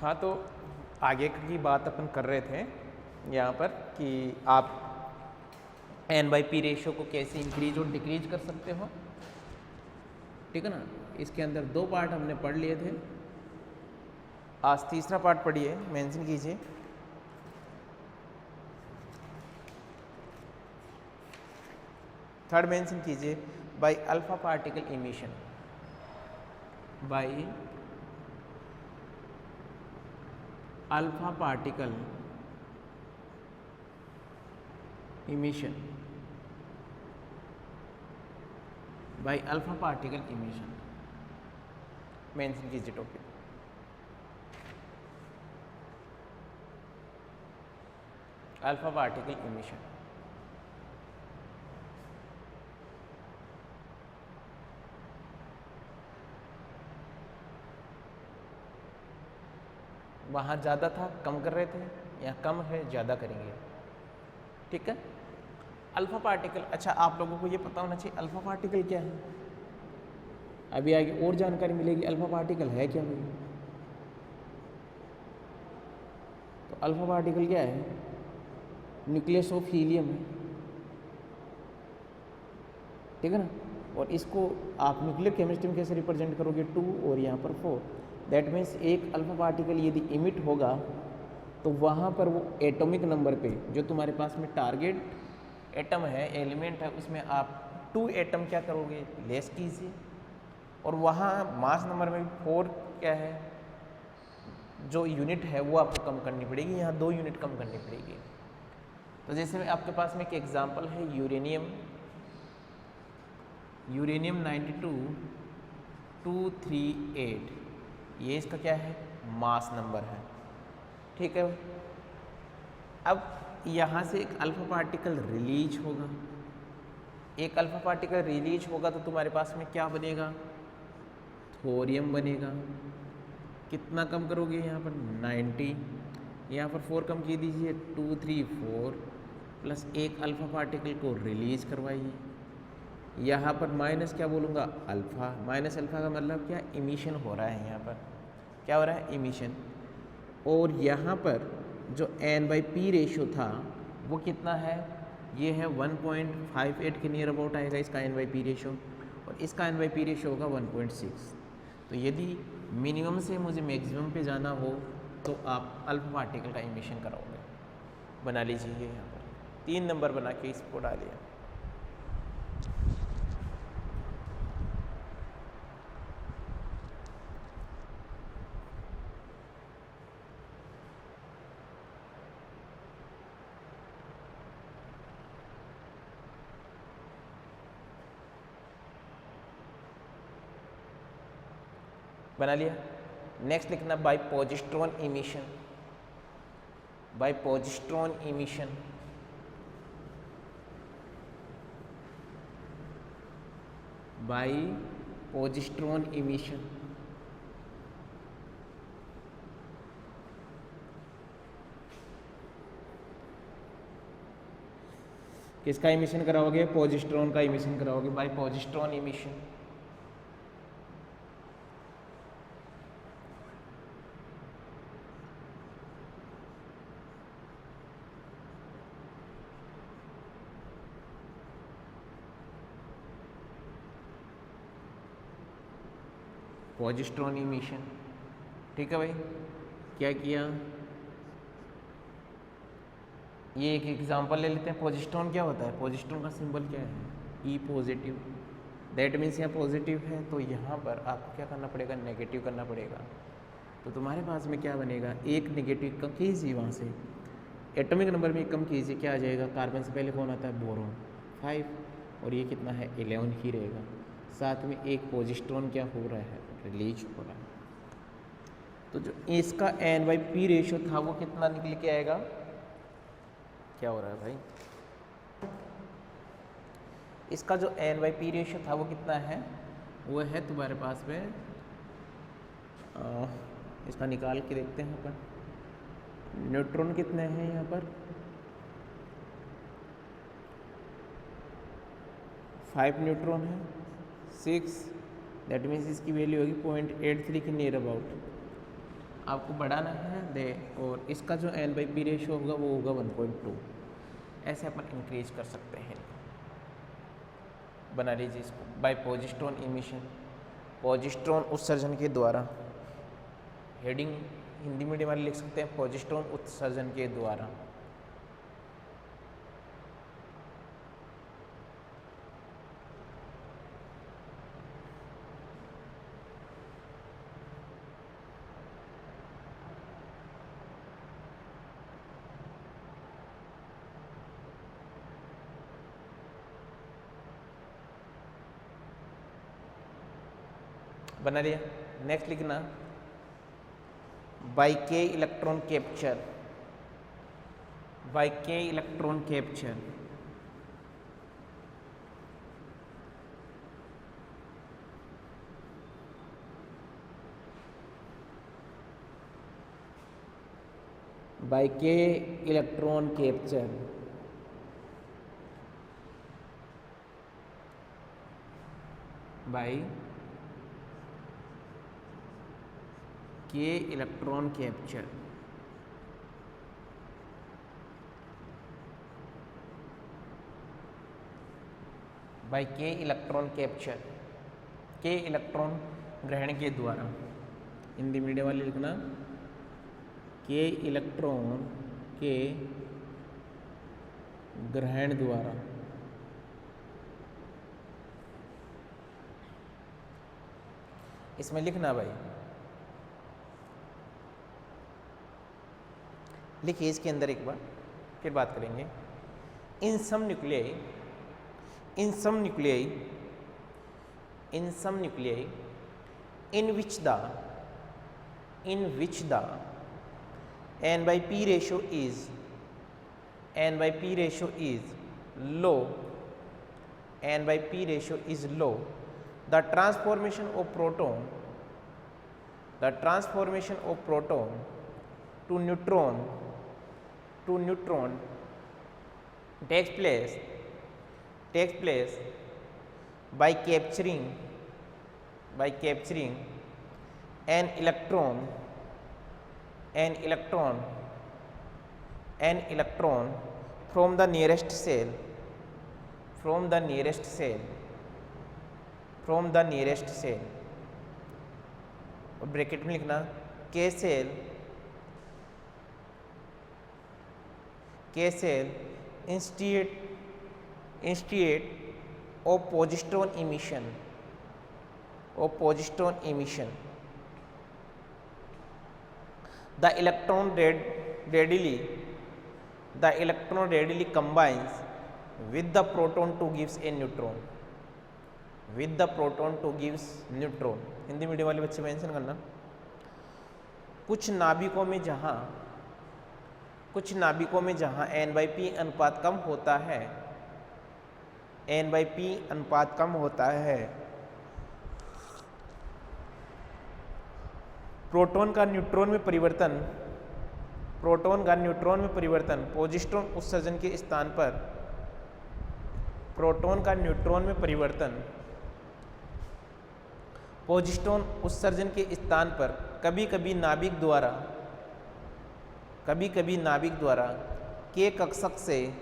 हाँ, तो आगे की बात अपन कर रहे थे यहाँ पर कि आप n/p रेशियो को कैसे इंक्रीज और डिक्रीज कर सकते हो, ठीक है ना। इसके अंदर 2 पार्ट हमने पढ़ लिए थे, आज तीसरा पार्ट पढ़िए, मेंशन कीजिए। थर्ड मेंशन कीजिए, by alpha particle emission, by alpha particle emission, by alpha particle emission, mention कीजिए टॉपिक। अल्फा पार्टिकल इमिशन, वहाँ ज़्यादा था, कम कर रहे थे, या कम है ज़्यादा करेंगे, ठीक है। अल्फा पार्टिकल, अच्छा आप लोगों को ये पता होना चाहिए अल्फा पार्टिकल क्या है। अभी आगे और जानकारी मिलेगी अल्फा पार्टिकल है क्या भाई। तो अल्फा पार्टिकल क्या है, न्यूक्लियस ऑफ हीलियम है, ठीक है ना। और इसको आप न्यूक्लियर केमिस्ट्री में कैसे रिप्रेजेंट करोगे, 2 और यहाँ पर 4। दैट मीन्स एक अल्फा पार्टिकल यदि इमिट होगा तो वहाँ पर वो एटॉमिक नंबर पे जो तुम्हारे पास में टारगेट एटम है, एलिमेंट है, उसमें आप 2 एटम क्या करोगे, लेस कीजिए। और वहाँ मास नंबर में 4 क्या है, जो यूनिट है वो आपको कम करनी पड़ेगी, यहाँ 2 यूनिट कम करनी पड़ेगी। तो जैसे आपके पास में एक एग्जांपल है यूरेनियम 92-238, ये इसका क्या है, मास नंबर है, ठीक है। अब यहाँ से एक अल्फा पार्टिकल रिलीज होगा, एक अल्फा पार्टिकल रिलीज होगा तो तुम्हारे पास में क्या बनेगा, थोरियम बनेगा। कितना कम करोगे यहाँ पर 90, यहाँ पर 4 कम की दीजिए, 2 3 4 प्लस एक अल्फा पार्टिकल को रिलीज करवाइए। यहाँ पर माइनस क्या बोलूँगा, अल्फ़ा, माइनस अल्फ़ा का मतलब क्या, इमिशन हो रहा है, यहाँ पर क्या हो रहा है, इमिशन। और यहाँ पर जो n/p रेशियो था वो कितना है, ये है 1.58 के नियर अबाउट आएगा इसका n/p रेशियो, और इसका n/p रेशियो होगा 1.6। तो यदि मिनिमम से मुझे मैक्सिमम पे जाना हो तो आप अल्फा पार्टिकल का इमिशन कराओगे। बना लीजिए यहाँ पर 3 नंबर बना के इसको डालिए। बना लिया। नेक्स्ट लिखना by positron emission, by positron emission, by positron emission. किसका इमिशन कराओगे, पॉजिट्रॉन का इमिशन कराओगे, by positron emission. Positron emission, ठीक है भाई। क्या किया, ये एक एग्जांपल ले लेते हैं। पॉजिट्रॉन क्या होता है, पॉजिट्रॉन का सिंबल क्या है, ई पॉजिटिव। दैट मीन्स यहाँ पॉजिटिव है तो यहाँ पर आपको क्या करना पड़ेगा, नेगेटिव करना पड़ेगा। तो तुम्हारे पास में क्या बनेगा, एक नेगेटिव कम कीजिए, वहाँ से एटॉमिक नंबर में कम कीजिए, क्या आ जाएगा, कार्बन से पहले कौन आता है, बोरॉन 5, और ये कितना है, 11 ही रहेगा। साथ में एक पॉजिट्रॉन क्या हो रहा है, रिलीज हो रहा है। तो जो इसका n/p रेशियो था वो कितना निकल के आएगा, क्या हो रहा है भाई, इसका जो n/p रेशियो था वो कितना है, वो है तुम्हारे पास में इसका निकाल के देखते हैं अपन। न्यूट्रॉन कितने हैं यहाँ पर, 5 न्यूट्रॉन है, 6, दैट मीन्स इसकी वैल्यू होगी 0.83 के नियर अबाउट। आपको बढ़ाना है दे, और इसका जो एन बाई पी रेशो होगा वो होगा 1.2। ऐसे अपन इंक्रीज कर सकते हैं। बना लीजिए इसको बाय पोजिस्ट्रॉन इमिशन, पोजिस्ट्रॉन उत्सर्जन के द्वारा। हेडिंग हिंदी मीडियम वाले लिख सकते हैं पोजिस्ट्रॉन उत्सर्जन के द्वारा। बना लिया। नेक्स्ट लिखना बाय के इलेक्ट्रॉन कैप्चर, बाय के इलेक्ट्रॉन कैप्चर। बाय के इलेक्ट्रॉन कैप्चर, बाय के इलेक्ट्रॉन कैप्चर, बाय के इलेक्ट्रॉन कैप्चर, के इलेक्ट्रॉन ग्रहण के द्वारा। हिंदी मीडियम वाले लिखना के इलेक्ट्रॉन के ग्रहण द्वारा। इसमें लिखना भाई, लिखिए इसके अंदर एक बार, फिर बात करेंगे। In some nuclei, in some nuclei, in some nuclei in which the n by p ratio is low, n by p ratio is low, the transformation of proton to neutron takes place by capturing an electron from the nearest cell, और bracket में लिखना के cell instead of positron emission, the electron readily combines with the proton to gives a neutron, Hindi medium वाले बच्चे mention करना। कुछ नाभिकों में जहां n by p अनुपात कम होता है, प्रोटॉन का न्यूट्रॉन में परिवर्तन पोजिस्ट्रॉन उत्सर्जन के स्थान पर, प्रोटॉन का न्यूट्रॉन में परिवर्तन पोजिस्ट्रॉन उत्सर्जन के स्थान पर कभी कभी नाभिक द्वारा के कक्षक से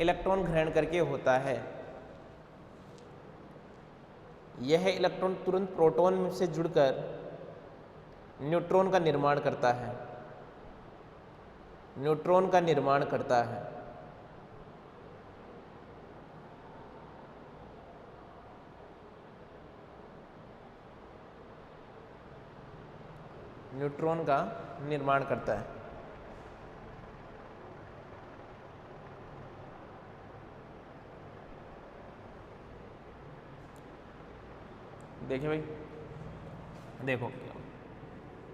इलेक्ट्रॉन ग्रहण करके होता है। यह इलेक्ट्रॉन तुरंत प्रोटॉन से जुड़कर न्यूट्रॉन का निर्माण करता है, न्यूट्रॉन का निर्माण करता है। देखिए भाई, देखो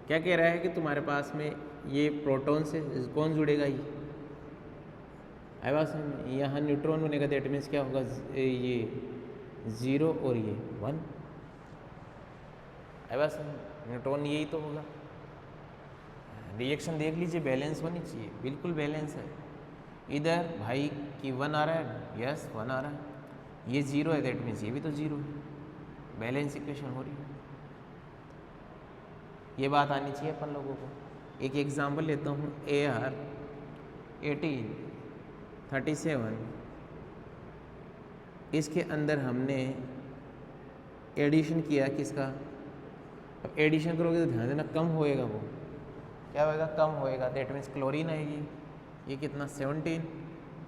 क्या कह रहा है कि तुम्हारे पास में ये प्रोटॉन से कौन जुड़ेगा, ये आई बात समझ। यहाँ न्यूट्रॉन बनेगा, दैट मीन्स क्या होगा, ये 0 और ये 1, आई बात समझ। न्यूट्रॉन यही तो होगा। रिएक्शन देख लीजिए, बैलेंस होनी चाहिए, बिल्कुल बैलेंस है। इधर भाई कि 1 आ रहा है, यस 1 आ रहा है, ये 0 है, दैट मीन्स ये भी तो 0 है, बैलेंस इक्वेशन हो रही है। ये बात आनी चाहिए अपन लोगों को। एक एग्जांपल लेता हूँ, AR-1837, इसके अंदर हमने एडिशन किया किसका। अब एडिशन करोगे तो ध्यान देना कम होएगा, वो क्या होएगा, कम होएगा। दैट मीन्स क्लोरीन आएगी। ये कितना 17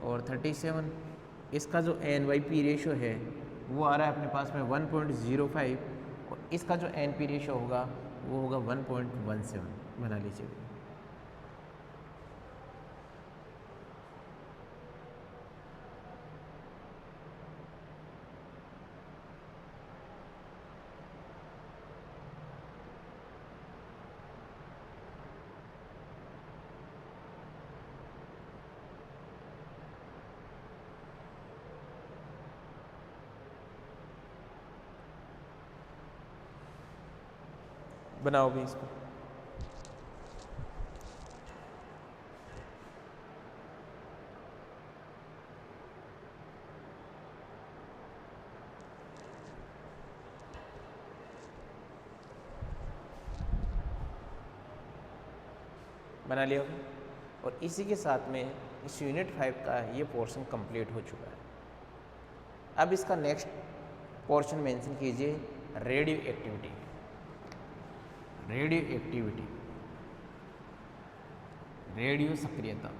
और 37, इसका जो NYP रेशो है वो आ रहा है अपने पास में 1.05, और इसका जो NP रेशो होगा वो होगा 1.17, बना लीजिए। बनाओ भी इसको। बना लिया होगा। और इसी के साथ में इस यूनिट 5 का ये पोर्शन कंप्लीट हो चुका है। अब इसका नेक्स्ट पोर्शन मेंशन कीजिए, radio activity. Radio activity, radio सक्रियता।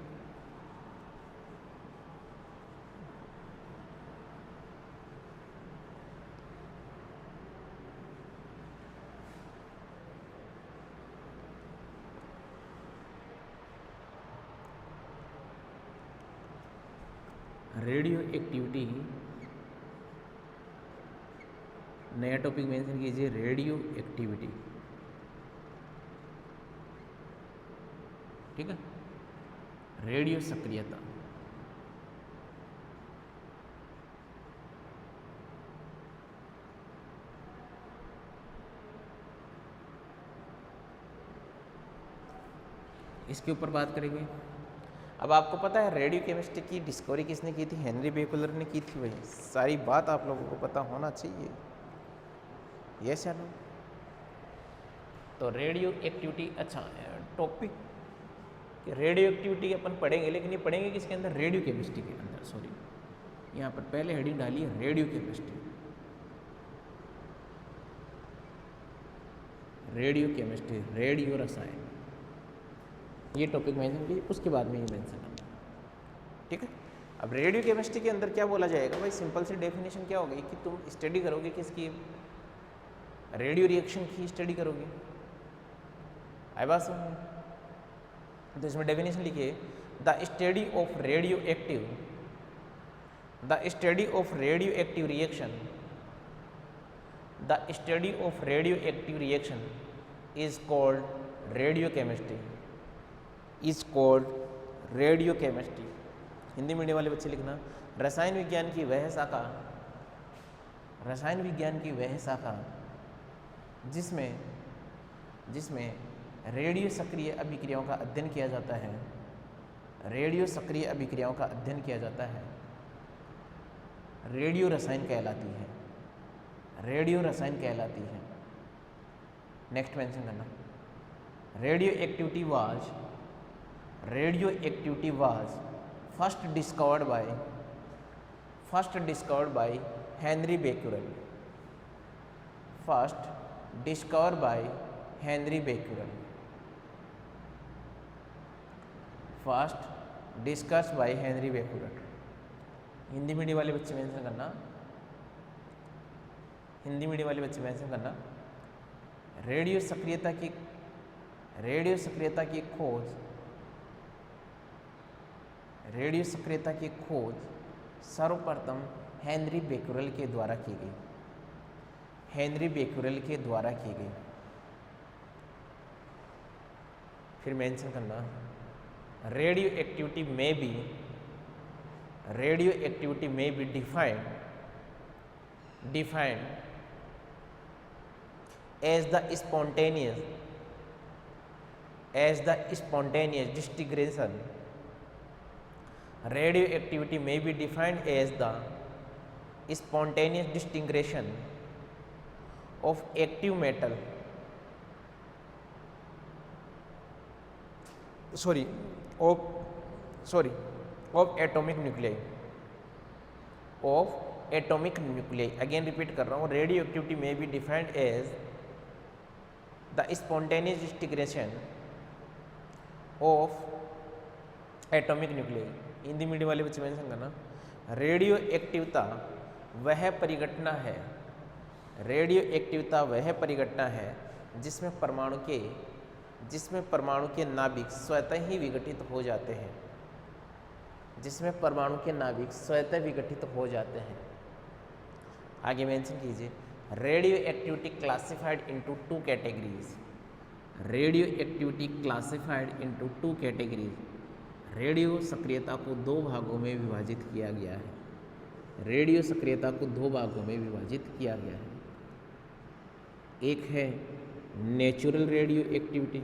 रेडियो एक्टिविटी, नया टॉपिक मेंशन कीजिए, रेडियो एक्टिविटी। ठीक है, रेडियो सक्रियता। इसके ऊपर बात करेंगे। अब आपको पता है रेडियो केमिस्ट्री की डिस्कवरी किसने की थी, हेनरी बेकुलर ने की थी। वही सारी बात आप लोगों को पता होना चाहिए। यस या नो। तो रेडियो एक्टिविटी, अच्छा टॉपिक रेडियो एक्टिविटी अपन पढ़ेंगे, लेकिन ये पढ़ेंगे किसके अंदर, रेडियो केमिस्ट्री के अंदर। सॉरी, यहाँ पर पहले हेडिंग डाली है radio chemistry. Radio chemistry, radio रसायन, ये टॉपिक मेंशन कीजिए, उसके बाद में ये मेंशन करना। ठीक है। अब रेडियो केमिस्ट्री के अंदर क्या बोला जाएगा भाई, सिंपल सी डेफिनेशन क्या होगी कि तुम स्टडी करोगे किसकी, रेडियो रिएक्शन की स्टडी करोगे। आई बात समझ में? तो इसमें डेफिनेशन लिखिए, the study of radio active, the study of radio active reaction, the study of radio active reaction is called radio chemistry, is called radio chemistry. Hindi medium वाले बच्चे लिखना, रसायन विज्ञान की वह शाखा, रसायन विज्ञान की वह शाखा जिसमें रेडियो सक्रिय अभिक्रियाओं का अध्ययन किया जाता है, रेडियो सक्रिय अभिक्रियाओं का अध्ययन किया जाता है, रेडियो रसायन कहलाती है, रेडियो रसायन कहलाती है। नेक्स्ट मेंशन करना, radioactivity was first discovered by Henri Becquerel, first discovered by Henri Becquerel, first discussed by Henri Becquerel. Hindi medium वाले बच्चे मेंशन करना, हिंदी मीडियम वाले बच्चे मेंशन करना, रेडियो सक्रियता की खोज, रेडियो सक्रियता की खोज सर्वप्रथम हेनरी बेक्यूरेल के द्वारा की गई, हेनरी बेक्यूरेल के द्वारा की गई। फिर मेंशन करना, radioactivity may be defined as the spontaneous distinction, radioactivity may be defined as the spontaneous distinction of active metal sorry of atomic nuclei, of atomic nuclei. Again repeat कर रहा हूँ, radioactivity may be defined as the spontaneous disintegration of atomic nuclei. Hindi medium वाले बच्चे mention करना, radio एक्टिवता वह परिघटना है, radio एक्टिवता वह परिघटना है जिसमें परमाणु के नाभिक स्वतः ही विघटित हो जाते हैं, जिसमें परमाणु के नाभिक स्वतः विघटित हो जाते हैं। आगे मेंशन कीजिए, radio activity classified into two categories, radio activity classified into two categories. Radio सक्रियता को दो भागों में विभाजित किया गया है, रेडियो सक्रियता को दो भागों में विभाजित किया गया है। एक है नेचुरल रेडियो एक्टिविटी,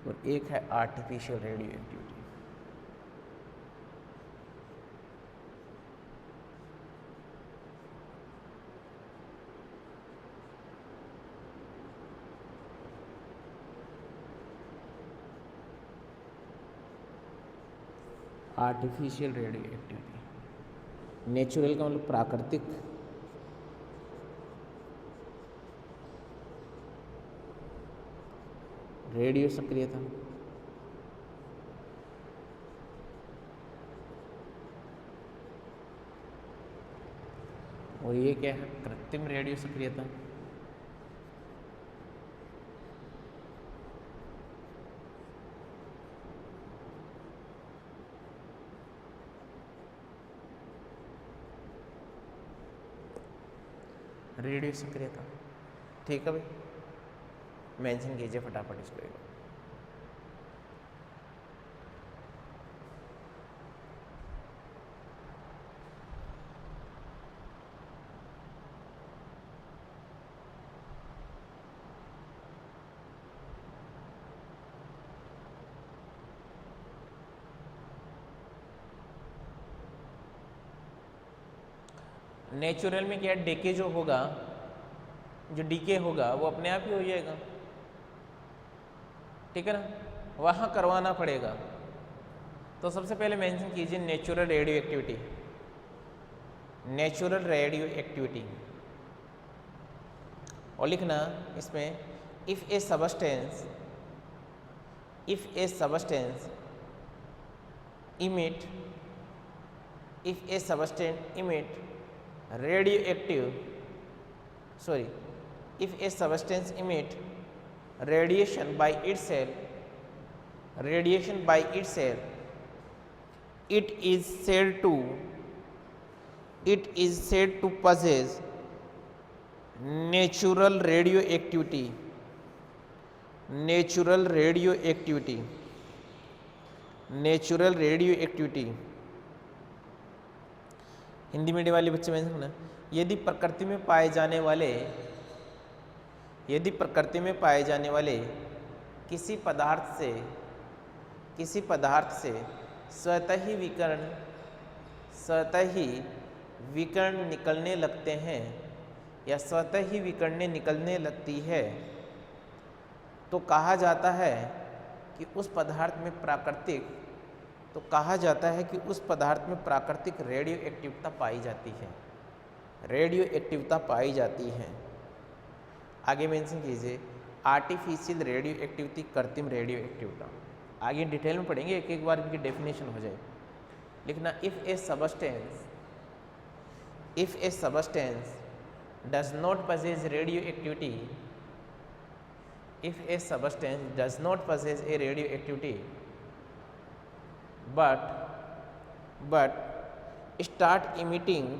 और एक है artificial radio activity. Artificial radio activity, natural का मतलब प्राकृतिक, रेडियो सक्रियता और ये क्या है, कृत्रिम रेडियो सक्रियता। रेडियो सक्रियता, ठीक है भाई, मेंशन कीजिए फटाफट इसको एक। नेचुरल में क्या डीके जो होगा, जो डीके होगा वो अपने आप ही हो जाएगा, ठीक है ना, वहाँ करवाना पड़ेगा। तो सबसे पहले मेंशन कीजिए natural radio activity, natural radio activity, और लिखना इसमें if A substance emit radiation by itself, it is said to possess natural radioactivity, Hindi medium वाले बच्चे में सुनना, यदि प्रकृति में पाए जाने वाले किसी पदार्थ से स्वतः ही विकर्ण निकलने लगते हैं या स्वतः ही विकरणें निकलने लगती है, तो कहा जाता है कि उस पदार्थ में प्राकृतिक रेडियो एक्टिविटी पाई जाती है, आगे मेंशन कीजिए आर्टिफिशियल रेडियो एक्टिविटी, कृत्रिम रेडियो एक्टिविटी। आगे डिटेल में पढ़ेंगे, एक बार इनकी डेफिनेशन हो जाए। लिखना if A substance does not possess radioactivity, but start emitting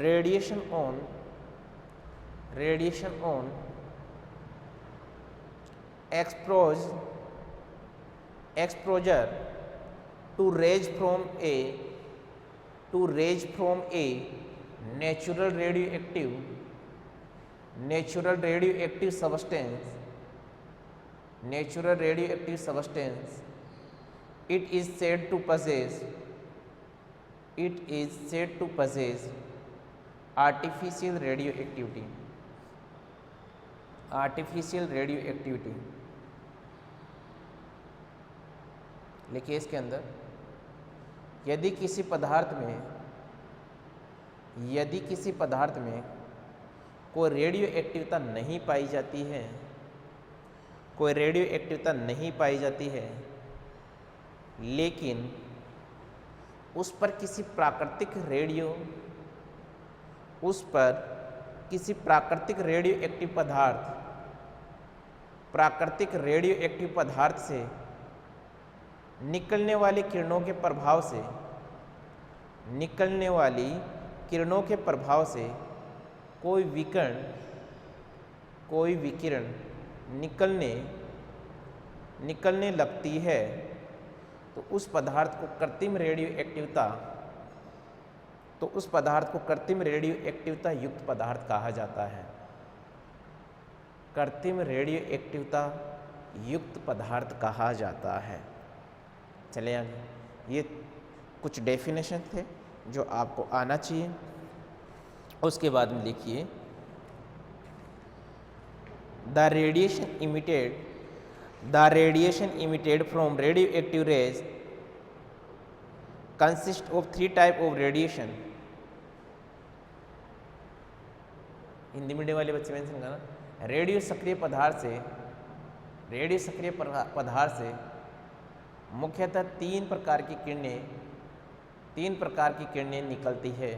radiation on exposure to range from a natural radioactive substance it is said to possess artificial radioactivity. लिखिए इसके अंदर, यदि किसी पदार्थ में कोई रेडियो एक्टिविटी नहीं पाई जाती है, लेकिन उस पर किसी प्राकृतिक रेडियो एक्टिव पदार्थ से निकलने वाली किरणों के प्रभाव से कोई विकिरण निकलने लगती है, तो उस पदार्थ को कृत्रिम रेडियो एक्टिविता युक्त पदार्थ कहा जाता है। कृत्रिम रेडियो एक्टिविता युक्त पदार्थ कहा जाता है। चले आगे, ये कुछ डेफिनेशन थे जो आपको आना चाहिए। उसके बाद में लिखिए, the radiation emitted from radioactive rays consist of 3 type of radiation। Hindi medium वाले बच्चे मेंशन करना, रेडियो सक्रिय पदार्थ से मुख्यतः तीन प्रकार की किरणें निकलती है,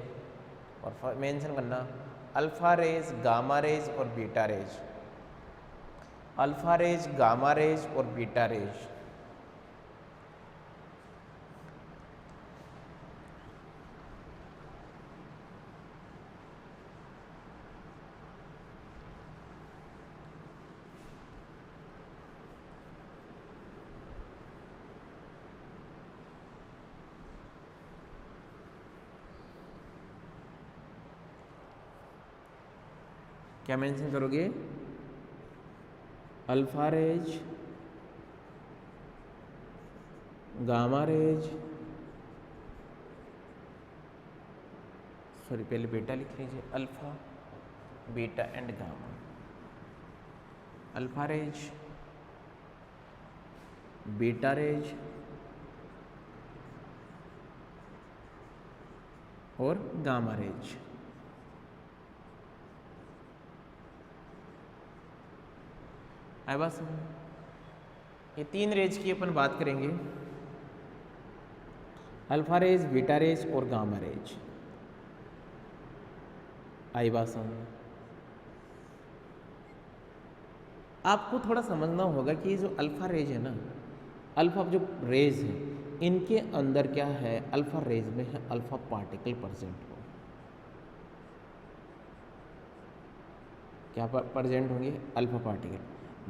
और मेंशन करना अल्फा रेज, गामा रेज और बीटा रेज। क्या मेंशन करोगे? अल्फा रेज, गामा रेज, पहले बीटा लिख लीजिए, alpha, beta and gamma. Alpha rays, beta rays और गामा रेज। बस ये तीन रेज की अपन बात करेंगे, अल्फा रेज, बीटा रेज और गामा रेज। आई बात समझ? आपको थोड़ा समझना होगा कि जो अल्फा रेज है ना, अल्फा जो रेज है, इनके अंदर क्या है, अल्फा रेज में है अल्फा पार्टिकल प्रेजेंट हो। क्या प्रेजेंट होंगे? Alpha particle.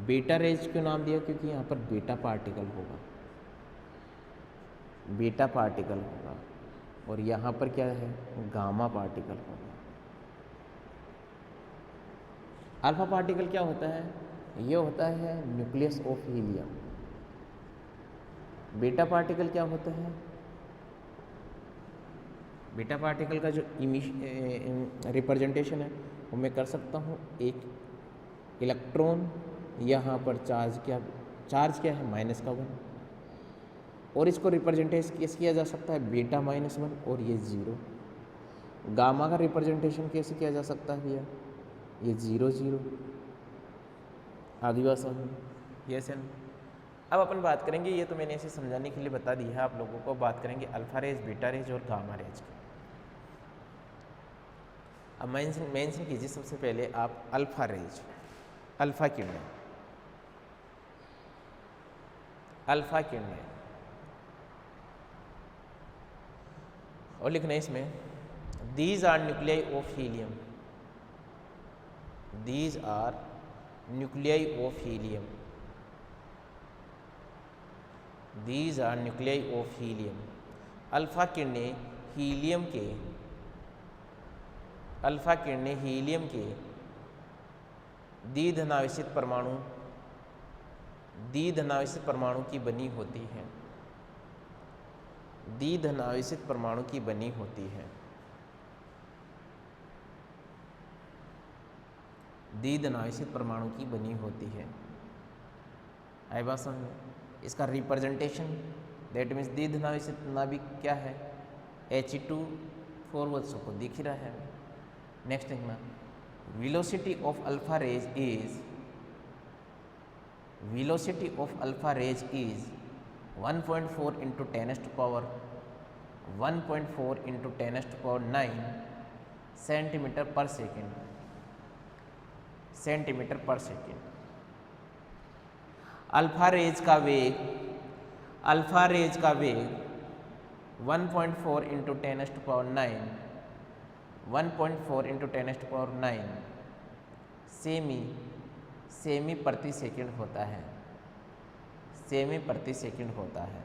बीटा रेज क्यों नाम दिया? क्योंकि यहाँ पर बीटा पार्टिकल होगा, और यहाँ पर क्या है, गामा पार्टिकल होगा। अल्फा पार्टिकल क्या होता है? ये होता है nucleus of helium. Beta particle क्या होता है? बीटा पार्टिकल का जो रिप्रेजेंटेशन है वो मैं कर सकता हूँ, एक इलेक्ट्रॉन, यहाँ पर चार्ज क्या है, -1, और इसको रिप्रेजेंटेशन कैसे किया जा सकता है, बीटा -1 और ये 0। गामा का रिप्रेजेंटेशन कैसे किया जा सकता है भैया, ये 0 0। आदिवासी ये सेम। अब अपन बात करेंगे, ये तो मैंने इसे समझाने के लिए बता दी है आप लोगों को, बात करेंगे अल्फा रेज, बीटा रेज और गामा रेज की। अब मेंशन कीजिए सबसे पहले आप अल्फा रेज, अल्फा किरणें, और लिखना है इसमें, these are nuclei of helium, alpha किरणें हीलियम के द्विधनावेशित परमाणु की बनी होती हैं। द्विधनावेशित परमाणु की बनी होती है। द्विधनावेशित परमाणु की बनी होती है। आई बात समझ में? इसका रिप्रेजेंटेशन दैट मीन्स द्विधनावेशित नाभिक क्या है? He2 को दिख ही रहा है। नेक्स्ट देखना, velocity of alpha rays is 1.4 into 10 to power 1.4 into 10 to power 9 centimetre पर सेकेंड। अल्फा रेज का वेग 1.4 into 10 to power 9 1.4 into 10 to power 9 सेमी प्रति सेकंड होता है।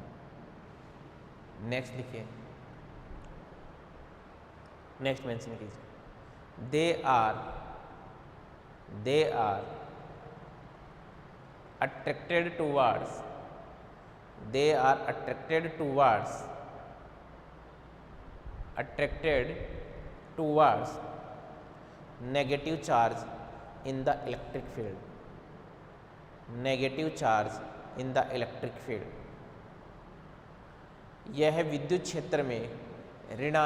नेक्स्ट लिखिए, नेक्स्ट मेंशन कीजिए, they are attracted towards negative charge in the electric field। यह विद्युत क्षेत्र में ऋण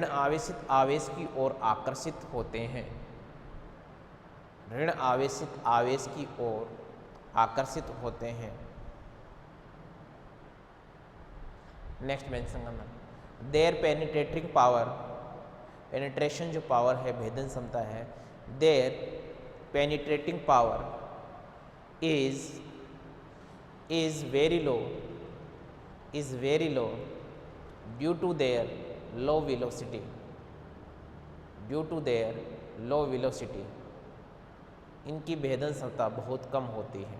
आवेशित आवेश की ओर आकर्षित होते हैं। नेक्स्ट मेंशन करना, देयर पेनिट्रेटिंग पावर, पेनिट्रेशन जो पावर है, भेदन क्षमता है, their penetrating power is very low due to their low velocity। इनकी भेदन क्षमता बहुत कम होती है।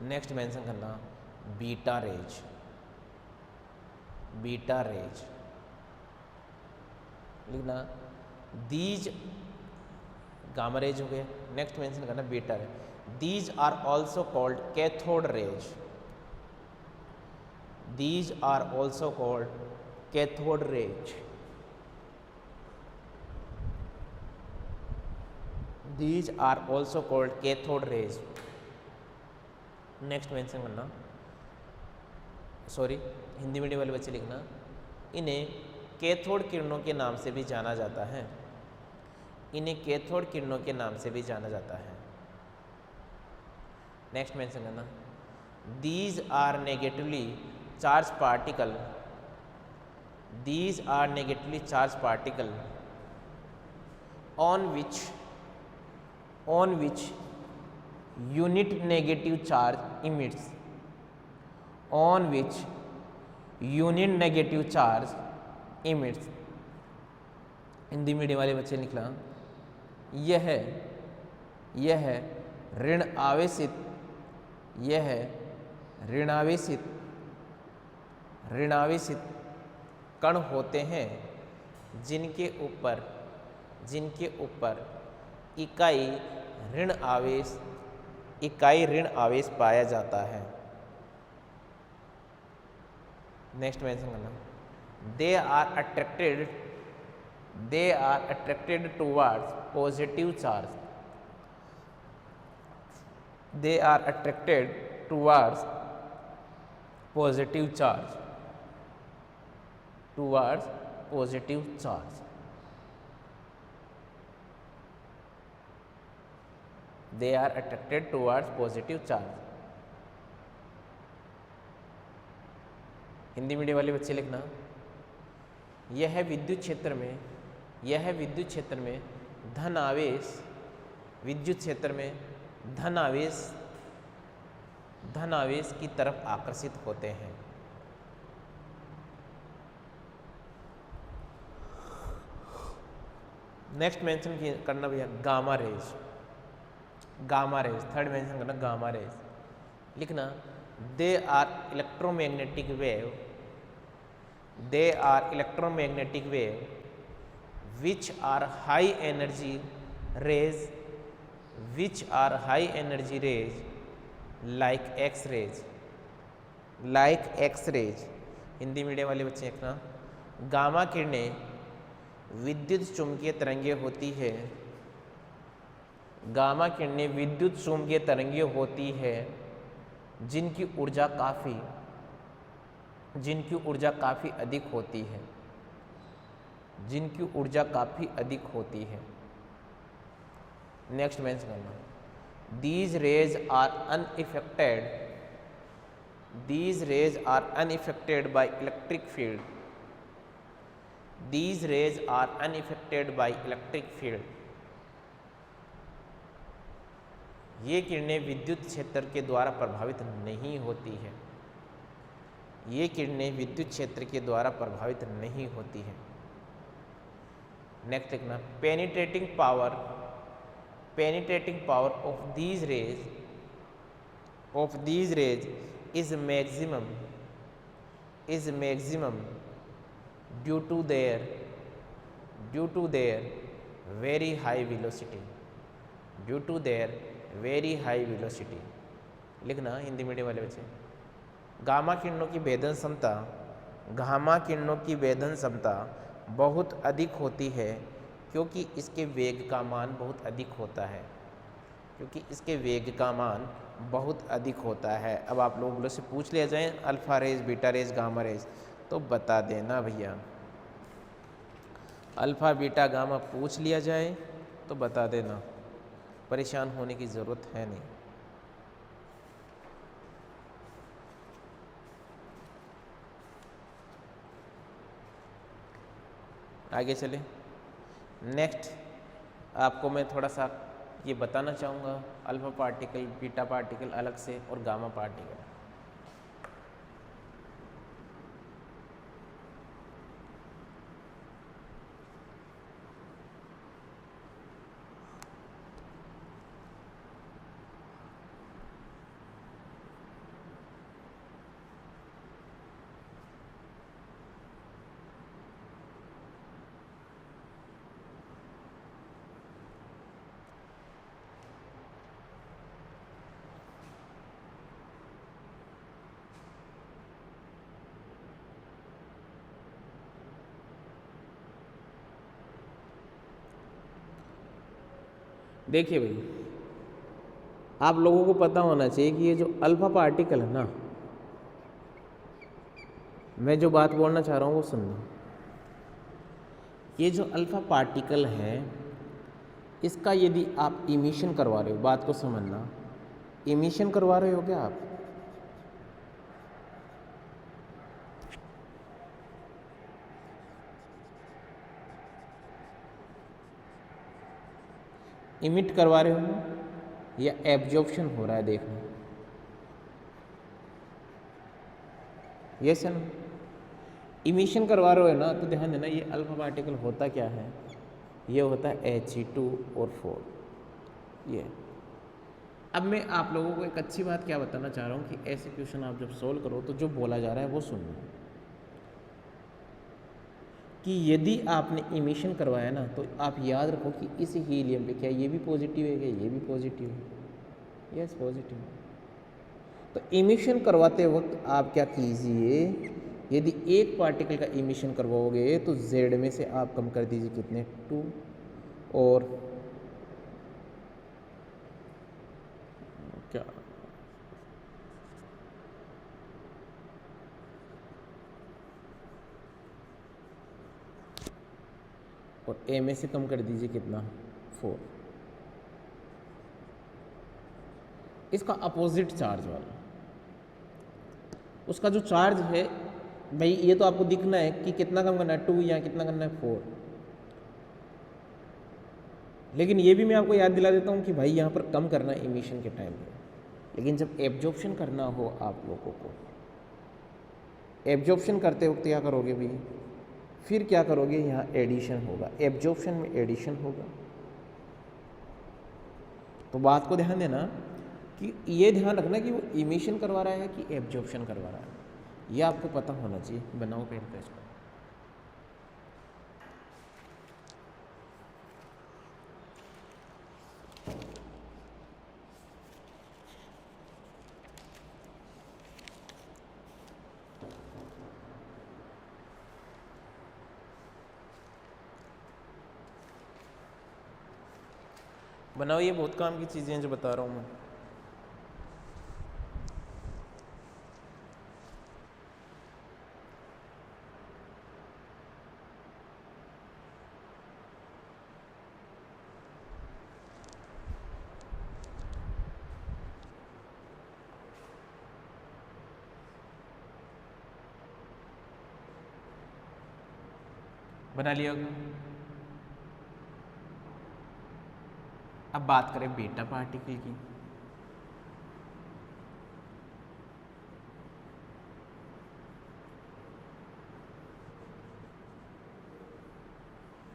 नेक्स्ट मेंशन करना, बीटा रेज लिखना, दीज गामा रेज हो गया। नेक्स्ट मेंशन करना beta rays, these are also called cathode rays. Next mention करना, सॉरी हिंदी मीडियम वाले बच्चे लिखना, इन्हें कैथोड किरणों के नाम से भी जाना जाता है। नेक्स्ट मेंशन करना, these are negatively charge particle on which unit negative charge emits। Hindi medium वाले बच्चे लिखना, यह ऋणावेशित कण होते हैं जिनके ऊपर इकाई ऋण आवेश पाया जाता है। नेक्स्ट मेंशन करना, they are attracted towards positive charge. Hindi medium वाले बच्चे लिखना, यह विद्युत क्षेत्र में धन आवेश की तरफ आकर्षित होते हैं। नेक्स्ट मेंशन करना भैया गामा रेज। थर्ड मेंशन करना गामा रेज, लिखना, they are electromagnetic wave which are high energy rays which are high energy rays like X rays, like X rays. Hindi medium वाले बच्चे देखना, गामा किरणें विद्युत चुंबकीय तरंगे होती है, गामा किरणें विद्युत चुंबकीय तरंगे होती है जिनकी ऊर्जा काफ़ी अधिक होती है, जिनकी ऊर्जा काफ़ी अधिक होती है। नेक्स्ट मेंशन करना, these rays are unaffected, these rays are unaffected by electric field, these rays are unaffected by electric field. ये किरणें विद्युत क्षेत्र के द्वारा प्रभावित नहीं होती है, ये किरणें विद्युत क्षेत्र के द्वारा प्रभावित नहीं होती है। नेक्स्ट लिखना, penetrating power of these rays is maximum due to their very high velocity, due to their very high velocity. लिखना हिंदी मीडियम वाले बच्चे, गामा किरणों की भेदन क्षमता बहुत अधिक होती है क्योंकि इसके वेग का मान बहुत अधिक होता है, क्योंकि इसके वेग का मान बहुत अधिक होता है। अब आप लोगों से पूछ लिया जाए alpha rays, beta rays, gamma rays, तो बता देना भैया। अल्फा बीटा गामा पूछ लिया जाए तो बता देना, परेशान होने की ज़रूरत है नहीं। आगे चले। नेक्स्ट आपको मैं थोड़ा सा ये बताना चाहूँगा, अल्फा पार्टिकल, बीटा पार्टिकल अलग से और गामा पार्टिकल। देखिए भाई, आप लोगों को पता होना चाहिए कि ये जो अल्फा पार्टिकल है ना, मैं जो बात बोलना चाह रहा हूँ वो सुनना। ये जो अल्फा पार्टिकल है, इसका यदि आप इमिशन करवा रहे हो, बात को समझना, इमिशन करवा रहे हो क्या आप? इमिट करवा रहे हो या एब्जॉर्प्शन हो रहा है, देखना। यस है ना? इमिशन करवा रहे हो ना, तो ध्यान देना, ये अल्फा पार्टिकल होता क्या है? ये होता है He2 और 4। ये अब मैं आप लोगों को एक अच्छी बात क्या बताना चाह रहा हूँ कि ऐसे क्वेश्चन आप जब सोल्व करो तो जो बोला जा रहा है वो सुनना, कि यदि आपने इमिशन करवाया ना, तो आप याद रखो कि इस हीलियम पे क्या ये भी पॉजिटिव है, क्या ये भी पॉजिटिव है? यस, पॉजिटिव है। तो इमिशन करवाते वक्त आप क्या कीजिए, यदि एक पार्टिकल का इमिशन करवाओगे तो जेड में से आप कम कर दीजिए कितने, 2, और क्या और ए में से कम कर दीजिए कितना, 4। इसका अपोजिट चार्ज वाला, उसका जो चार्ज है भाई, ये तो आपको दिखना है कि कितना कम करना है, 2 या कितना करना है, 4। लेकिन ये भी मैं आपको याद दिला देता हूँ कि भाई यहाँ पर कम करना है इमिशन के टाइम पे, लेकिन जब एब्जॉर्प्शन करना हो आप लोगों को, एब्जॉर्प्शन करते वक्त क्या करोगे भी, फिर क्या करोगे, यहाँ एडिशन होगा, एब्जॉर्प्शन में एडिशन होगा। तो बात को ध्यान देना कि ये ध्यान रखना कि वो इमिशन करवा रहा है कि एब्जॉर्प्शन करवा रहा है, ये आपको पता होना चाहिए। बनाओ पेन पे इसको। बनाओ, ये बहुत काम की चीज़ें हैं जो बता रहा हूँ मैं। बना लिया होगा। अब बात करें बीटा पार्टिकल की।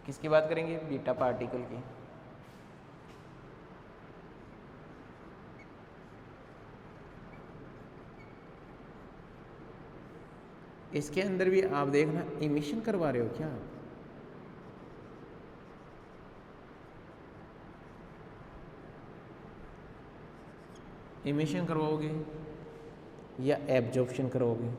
किसकी बात करेंगे? बीटा पार्टिकल की। इसके अंदर भी आप देखना, इमिशन करवा रहे हो क्या? इमिशन करवाओगे या एब्जॉर्प्शन करवाओगे?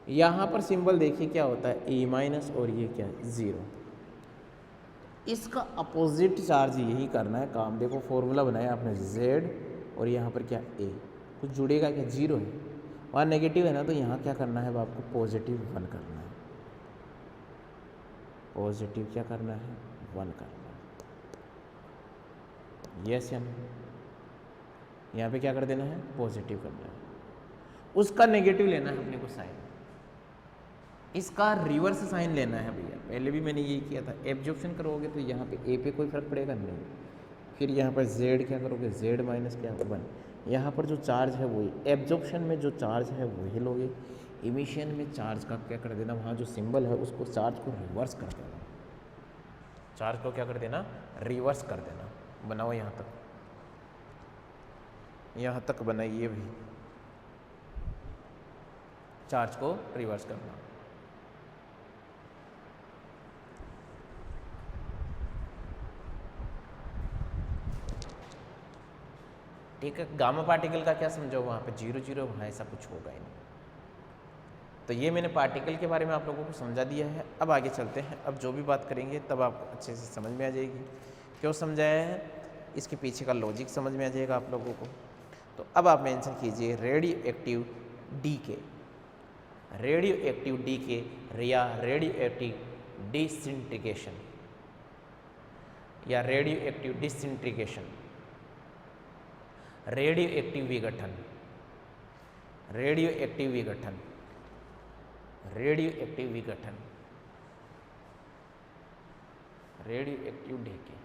यहाँ पर सिंबल देखिए क्या होता है, ए माइनस, और ये क्या है, ज़ीरो। इसका अपोजिट चार्ज यही करना है काम। देखो फॉर्मूला बनाया आपने, जेड और यहाँ पर क्या, ए। कुछ जुड़ेगा क्या? जीरो है। वहाँ नेगेटिव है ना, तो यहाँ क्या करना है, अब आपको पॉजिटिव 1 करना है। पॉजिटिव क्या करना है? 1 करना है। यस या नो? यहाँ पे क्या कर देना है? पॉजिटिव करना है। उसका नेगेटिव लेना है अपने को साइन, इसका रिवर्स साइन लेना है भैया। पहले भी मैंने यही किया था। एब्जॉर्प्शन करोगे तो यहाँ पे ए पे कोई फर्क पड़ेगा नहीं, फिर यहाँ पर जेड क्या करोगे, जेड माइनस क्या, 1। यहाँ पर जो चार्ज है वही, एब्जॉर्प्शन में जो चार्ज है वही लोगे, इमिशन में चार्ज का क्या कर देना, वहाँ जो सिंबल है उसको, चार्ज को रिवर्स कर देना। चार्ज को क्या कर देना? रिवर्स कर देना। बनाओ यहाँ तक, यहाँ तक बनाइए भी, चार्ज को रिवर्स करना। ठीक है। गामा पार्टिकल का क्या समझो, वहाँ पे 0 0, वहाँ ऐसा कुछ होगा ही नहीं। तो ये मैंने पार्टिकल के बारे में आप लोगों को समझा दिया है। अब आगे चलते हैं। अब जो भी बात करेंगे तब आपको अच्छे से समझ में आ जाएगी। क्यों समझाया है, इसके पीछे का लॉजिक समझ में आ जाएगा आप लोगों को। तो अब आप मेंशन कीजिए radioactive decay, radioactive decay या रेडियो एक्टिव डिसइंटीग्रेशन या radioactive disintegration, radioactive विघटन, रेडियो एक्टिव विघटन, रेडियो एक्टिव विघटन, radioactive decay.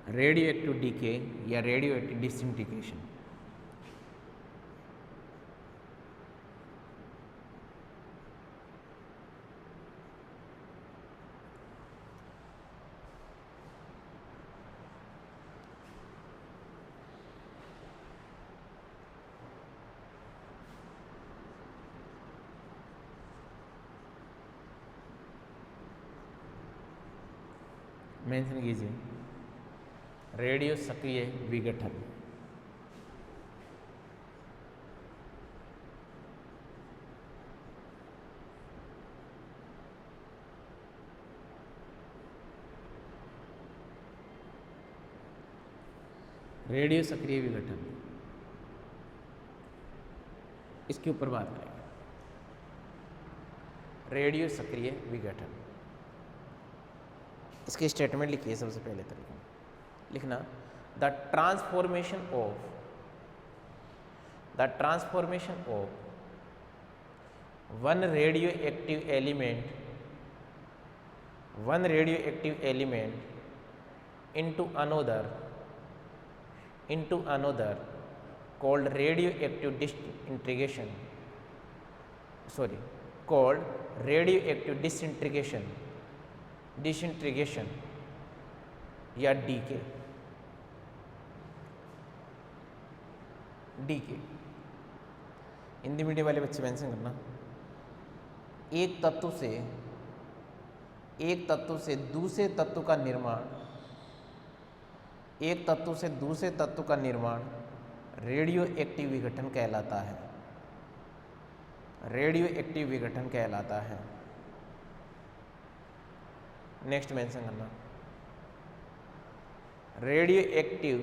Radioactive decay या रेडियो एक्टिव डिसइंटीग्रेशन। मेंशन कीजिए रेडियो सक्रिय विघटन। रेडियो सक्रिय विघटन, इसके ऊपर बात करेंगे। रेडियो सक्रिय विघटन, इसकी स्टेटमेंट लिखिए सबसे पहले तरीके लिखना, the transformation of one radio active element into another called radioactive disintegration या डी के। डी के हिंदी मीडियम वाले बच्चे मेंशन करना। एक तत्व से दूसरे तत्व का निर्माण, एक तत्व से दूसरे तत्व का निर्माण रेडियो एक्टिव विघटन कहलाता है। रेडियो एक्टिव विघटन कहलाता है। नेक्स्ट मेंशन करना, radioactive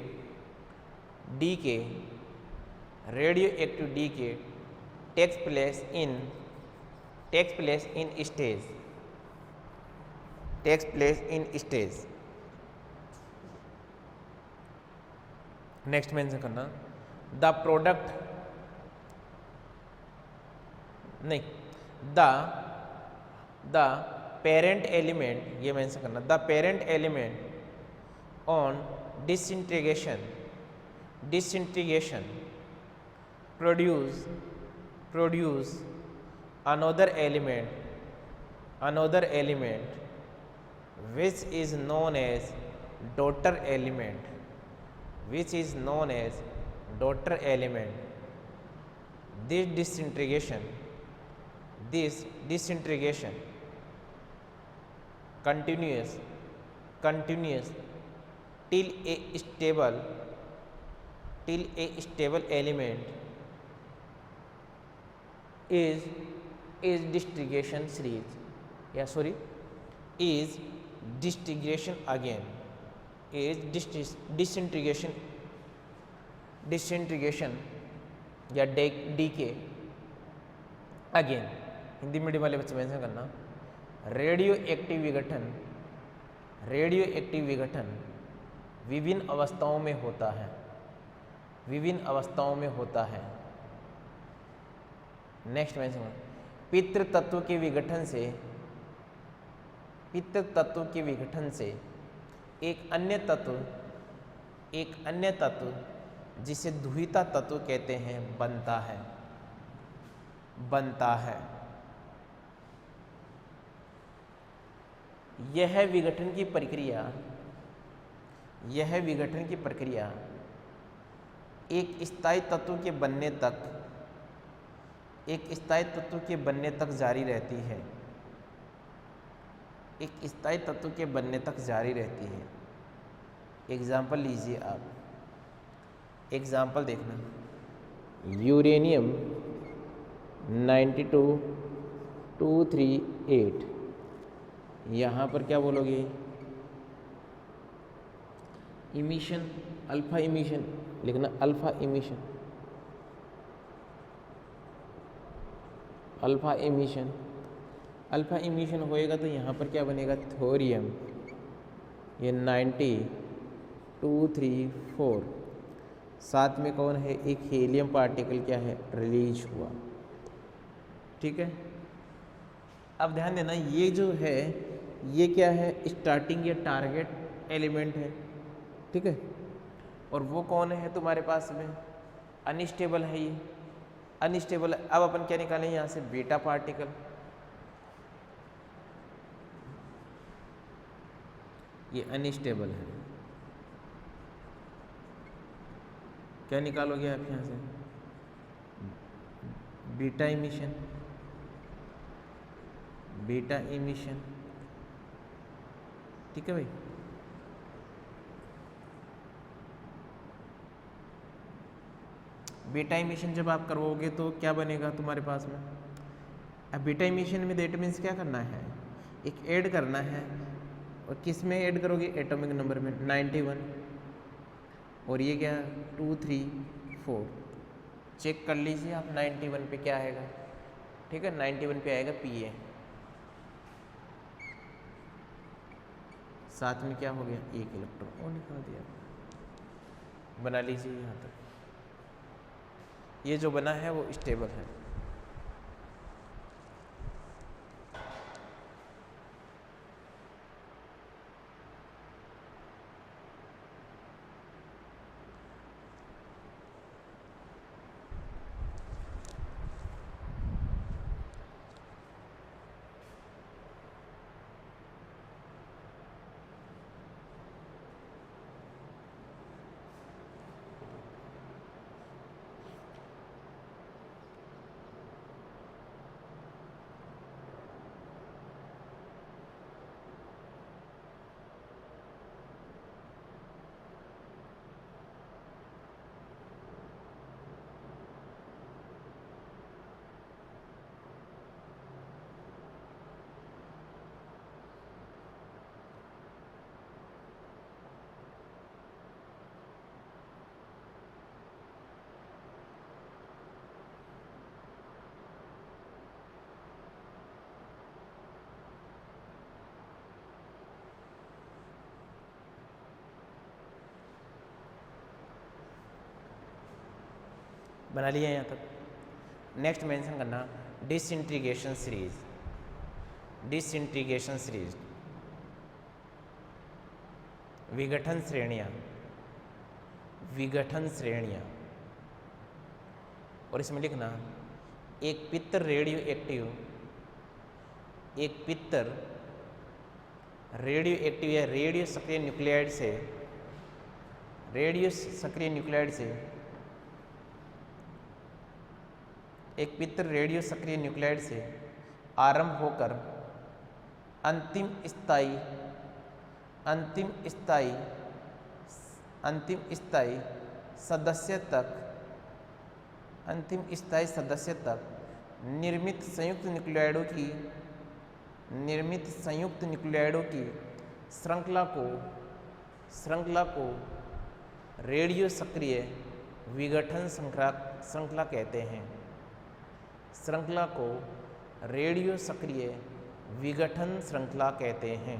decay, radioactive decay takes place in stage. Next mention करना, द प्रोडक्ट नहीं द पेरेंट एलिमेंट, ये मेंशन करना, the parent element on disintegration produce another element which is known as daughter element, this disintegration continues till a stable element is disintegration या DK again. Hindi medium वाले बच्चे mention करना, radioactive विघटन विभिन्न अवस्थाओं में होता है। नेक्स्ट मेंशन, पितृ तत्व के विघटन से एक अन्य तत्व जिसे द्विता तत्व कहते हैं बनता है। यह विघटन की प्रक्रिया एक स्थायी तत्व के बनने तक जारी रहती है। एग्जाम्पल लीजिए आप, एग्जाम्पल देखना, यूरेनियम 92238, यहाँ पर क्या बोलोगे, इमिशन, अल्फा इमिशन लिखना, अल्फा इमिशन होएगा तो यहाँ पर क्या बनेगा, थोरियम, ये 92234, साथ में कौन है, एक हीलियम पार्टिकल क्या है, रिलीज हुआ। ठीक है, अब ध्यान देना, ये जो है ये क्या है, स्टार्टिंग या टारगेट एलिमेंट है। ठीक है, और वो कौन है तुम्हारे पास में, अनस्टेबल है, ये अनस्टेबल। अब अपन क्या निकालें यहाँ से, बीटा पार्टिकल। ये अनस्टेबल है, क्या निकालोगे आप यहाँ से, बीटा इमिशन। ठीक है भाई, बीटा इमिशन जब आप करवाओगे तो क्या बनेगा तुम्हारे पास में। अब बीटा इमिशन में दैट मीन्स क्या करना है, एक ऐड करना है, और किस में ऐड करोगे, एटॉमिक नंबर में 91, और ये क्या 234, चेक कर लीजिए आप 91 पे क्या आएगा। ठीक है, 91 पे आएगा Pa, साथ में क्या हो गया, एक इलेक्ट्रॉन और निकाल दिया, बना लीजिए यहाँ तक। ये जो बना है वो स्टेबल है। बना लिया यहाँ तक। नेक्स्ट मेंशन करना डिसइंटीग्रेशन सीरीज। डिसइंटीग्रेशन सीरीज विघटन श्रेणियाँ, विघटन श्रेणियाँ। और इसमें लिखना एक पित्तर रेडियो एक्टिव, एक पित्तर रेडियो एक्टिव या रेडियो सक्रिय न्यूक्लियाइड से, रेडियो सक्रिय न्यूक्लियाइड से, एक पित्तर रेडियो सक्रिय न्यूक्लियाइड से आरंभ होकर अंतिम स्थायी सदस्य तक, अंतिम स्थायी सदस्य तक निर्मित संयुक्त न्यूक्लियाइडों की श्रृंखला को रेडियो सक्रिय विघटन श्रृंखला कहते हैं। श्रृंखला को रेडियो सक्रिय विघटन श्रृंखला कहते हैं।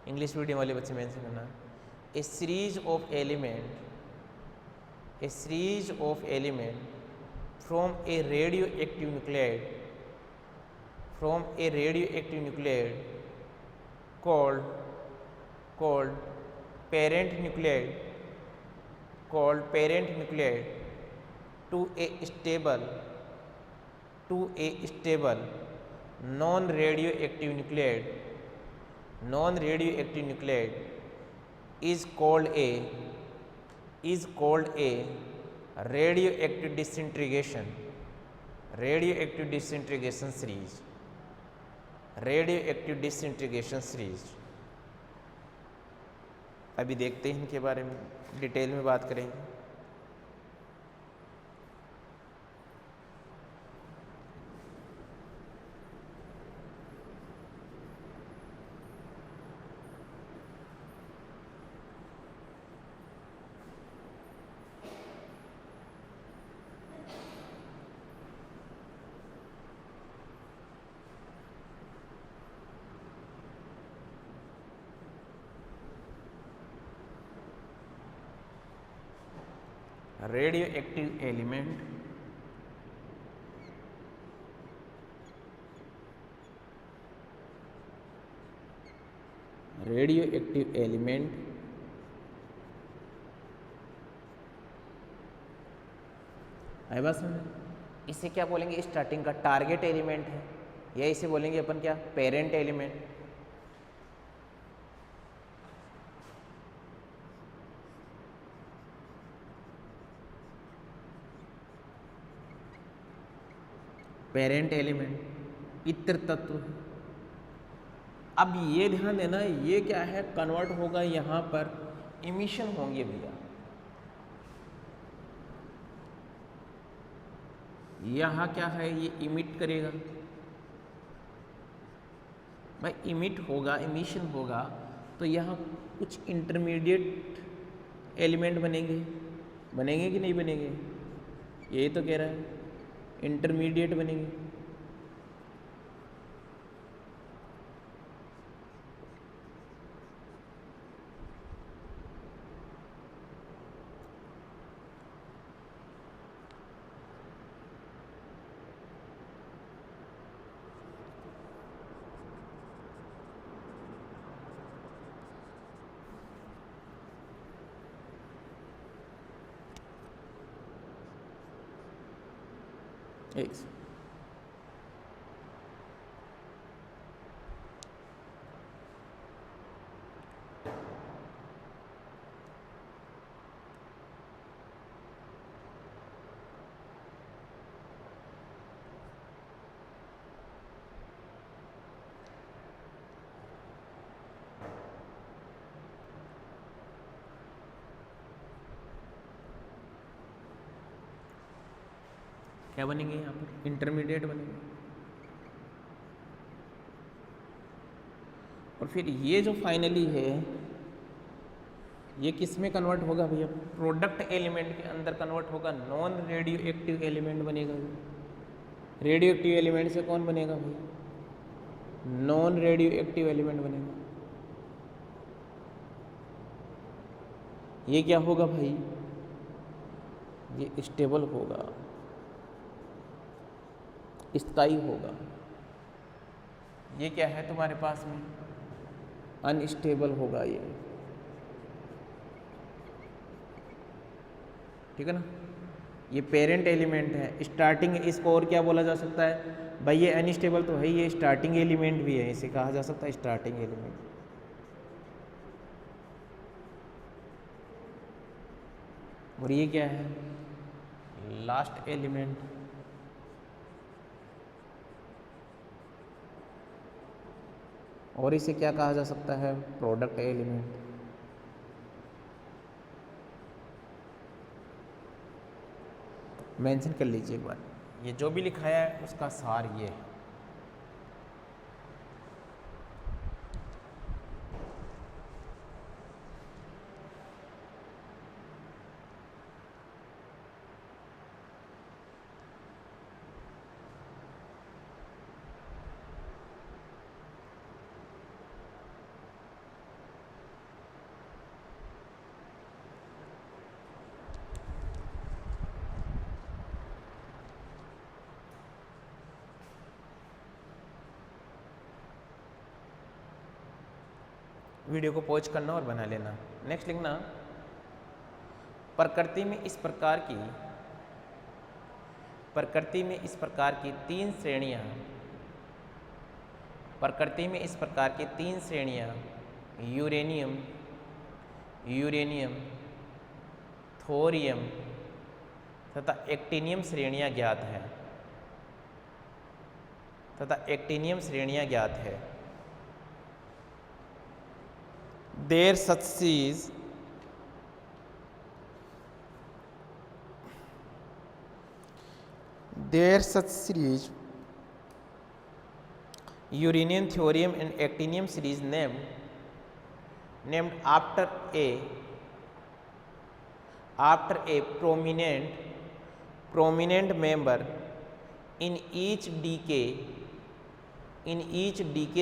इंग्लिश मीडियम वाले बच्चे मेंशन करना a series of element from a radioactive nuclide called parent nucleide to a stable non-radioactive nucleide is called a radioactive disintegration series। अभी देखते हैं इनके बारे में, डिटेल में बात करेंगे। रेडियोएक्टिव एलिमेंट आई बात समझ। इसे क्या बोलेंगे, स्टार्टिंग का टारगेट एलिमेंट है, या इसे बोलेंगे अपन क्या, पेरेंट एलिमेंट। पेरेंट एलिमेंट इत्र तत्व। अब ये ध्यान देना, ये क्या है, कन्वर्ट होगा यहाँ पर, इमिशन होंगे भैया। यहाँ क्या है, ये इमिट करेगा भाई, इमिट होगा, इमिशन होगा, तो यहाँ कुछ इंटरमीडिएट एलिमेंट बनेंगे कि नहीं बनेंगे, यही तो कह रहा है, इंटरमीडिएट बनेंगे। X क्या बनेंगे, यहाँ पर इंटरमीडिएट बनेंगे। और फिर ये जो फाइनली है, ये किस में कन्वर्ट होगा भैया, प्रोडक्ट एलिमेंट के अंदर कन्वर्ट होगा, नॉन रेडियो एक्टिव एलिमेंट बनेगा। रेडियो एक्टिव एलिमेंट से कौन बनेगा भैया, नॉन रेडियो एक्टिव एलिमेंट बनेगा। ये क्या होगा भाई, ये स्टेबल होगा, स्थायी होगा। ये क्या है तुम्हारे पास में, अनस्टेबल होगा ये, ठीक है ना। ये पेरेंट एलिमेंट है, स्टार्टिंग, इसको और क्या बोला जा सकता है भाई, ये अनस्टेबल तो है, ये स्टार्टिंग एलिमेंट भी है, इसे कहा जा सकता है स्टार्टिंग एलिमेंट। और ये क्या है, लास्ट एलिमेंट। और इसे क्या कहा जा सकता है, प्रोडक्ट एलिमेंट। मेंशन कर लीजिए एक बार, ये जो भी लिखाया है उसका सार ये है। वीडियो को पॉज करना और बना लेना। नेक्स्ट लिखना, प्रकृति में इस प्रकार की तीन श्रेणियां, प्रकृति में इस प्रकार की तीन श्रेणियां यूरेनियम, थोरियम तथा एक्टिनियम श्रेणियां ज्ञात है। There such series uranium, thorium and actinium series named after a prominent member in each decay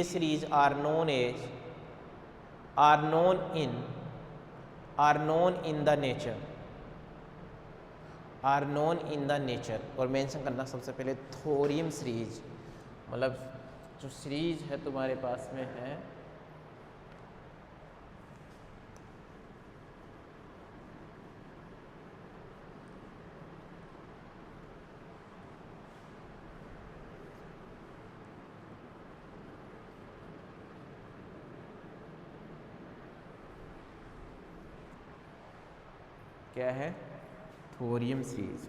series are known in the nature। और मेंशन करना सबसे पहले थोरियम सीरीज, मतलब जो सीरीज है तुम्हारे पास में है क्या है, थोरियम सीरीज।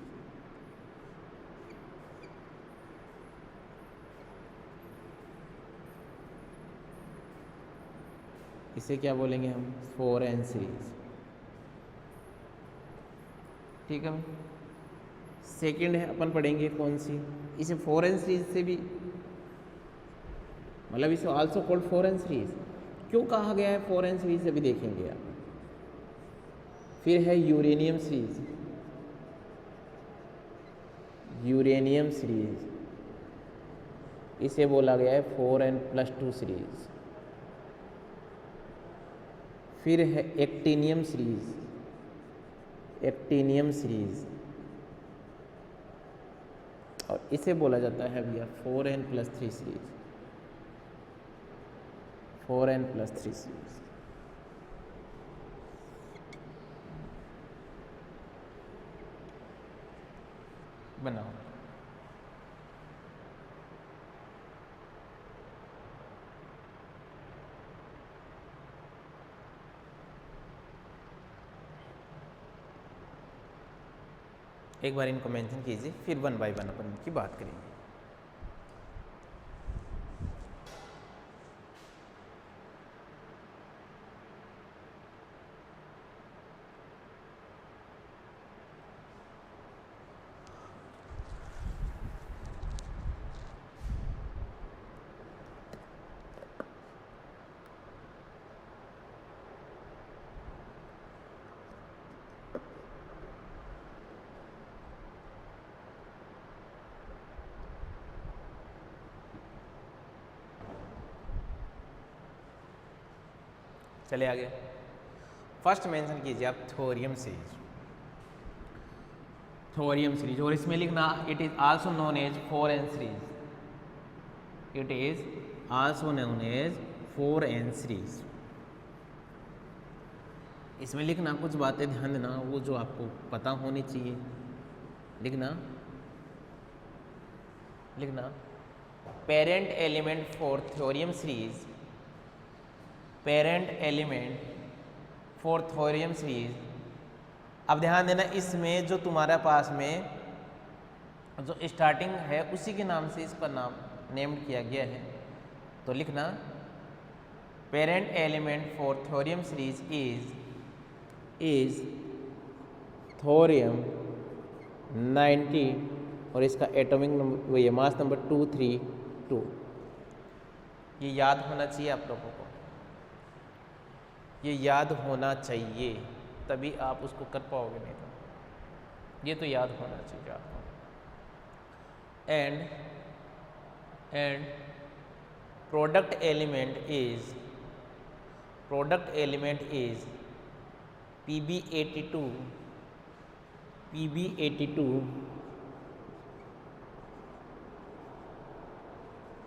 इसे क्या बोलेंगे हम, 4n सीरीज, ठीक है। सेकंड है अपन पढ़ेंगे कौन सी, इसे 4n सीरीज से भी, मतलब इसे आल्सो कॉल्ड 4n सीरीज क्यों कहा गया है, 4n सीरीज से भी देखेंगे आप। फिर है यूरेनियम सीरीज, इसे बोला गया है 4n+2 सीरीज। फिर है एक्टिनियम सीरीज, और इसे बोला जाता है भैया 4n+3 सीरीज, 4n+3 सीरीज। बनाओ, एक बार इनको मेंशन कीजिए, फिर 1 बाय 1 अपन की बात करेंगे। चले आगे, फर्स्ट मेंशन कीजिए आप थोरियम सीरीज। थोरियम सीरीज, और इसमें लिखना it is also known as 4n series, it is also known as 4n series. इसमें लिखना कुछ बातें ध्यान देना, वो जो आपको पता होनी चाहिए। लिखना parent element for thorium series, parent element for thorium series. अब ध्यान देना, इसमें जो तुम्हारे पास में जो स्टार्टिंग है उसी के नाम से इसका नाम नेम्ड किया गया है। तो लिखना parent element for thorium series is thorium 90 और इसका एटॉमिक नंबर वही मास नंबर 232। ये याद होना चाहिए आप लोगों को, ये याद होना चाहिए, तभी आप उसको कर पाओगे, नहीं तो ये तो याद होना चाहिए आपको। And product element is PB82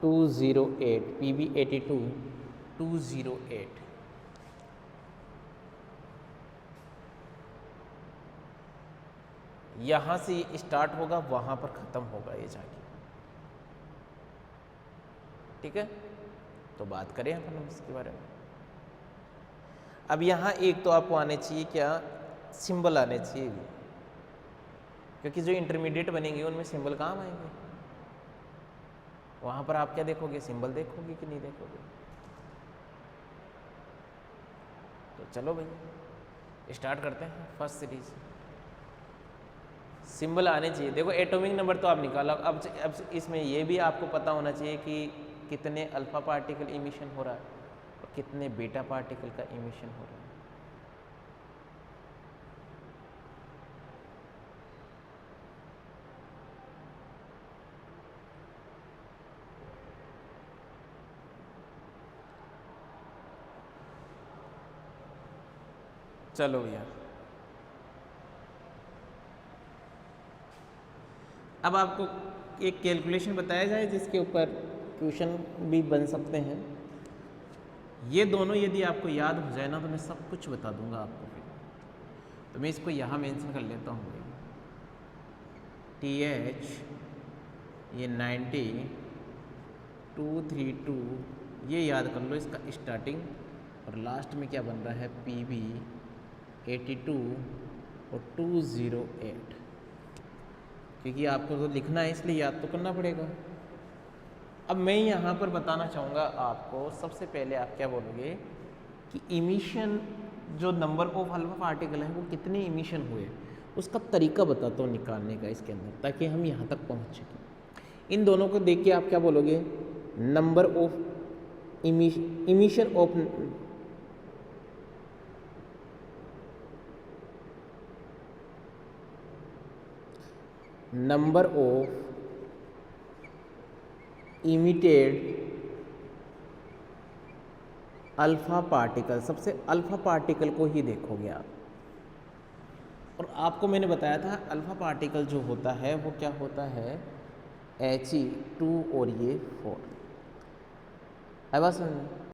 208 यहाँ से ये स्टार्ट होगा, वहाँ पर ख़त्म होगा ये जाके। ठीक है, तो बात करें अपन इसके बारे में। अब यहाँ एक तो आपको आने चाहिए क्या, सिंबल आने चाहिए, क्योंकि जो इंटरमीडिएट बनेंगे उनमें सिंबल काम आएंगे। वहाँ पर आप क्या देखोगे, सिंबल देखोगे कि नहीं देखोगे। तो चलो भाई स्टार्ट करते हैं फर्स्ट सीरीज। सिंबल आने चाहिए। देखो एटॉमिक नंबर तो आप निकाला, अब इसमें ये भी आपको पता होना चाहिए कि कितने अल्फा पार्टिकल इमिशन हो रहा है और कितने बीटा पार्टिकल का इमिशन हो रहा है। चलो भैया, अब आपको एक कैलकुलेशन बताया जाए जिसके ऊपर क्वेश्चन भी बन सकते हैं। ये दोनों यदि आपको याद हो जाए ना तो मैं सब कुछ बता दूंगा आपको। फिर तो मैं इसको यहाँ मेंशन कर लेता हूँ। TH ये 90 232 ये याद कर लो, इसका स्टार्टिंग और लास्ट में क्या बन रहा है, PB 82 और 208, क्योंकि आपको तो लिखना है इसलिए याद तो करना पड़ेगा। अब मैं यहाँ पर बताना चाहूँगा आपको, सबसे पहले आप क्या बोलोगे कि इमिशन जो नंबर ऑफ अल्फा पार्टिकल है वो कितने इमिशन हुए, उसका तरीका बताता हूँ निकालने का इसके अंदर, ताकि हम यहाँ तक पहुँच सकें। इन दोनों को देख के आप क्या बोलोगे, number of emission of number of emitted alpha particle. सबसे अल्फा पार्टिकल को ही देखोगे आप। और आपको मैंने बताया था अल्फा पार्टिकल जो होता है वो क्या होता है, He2 और ये 4। अब बात समझ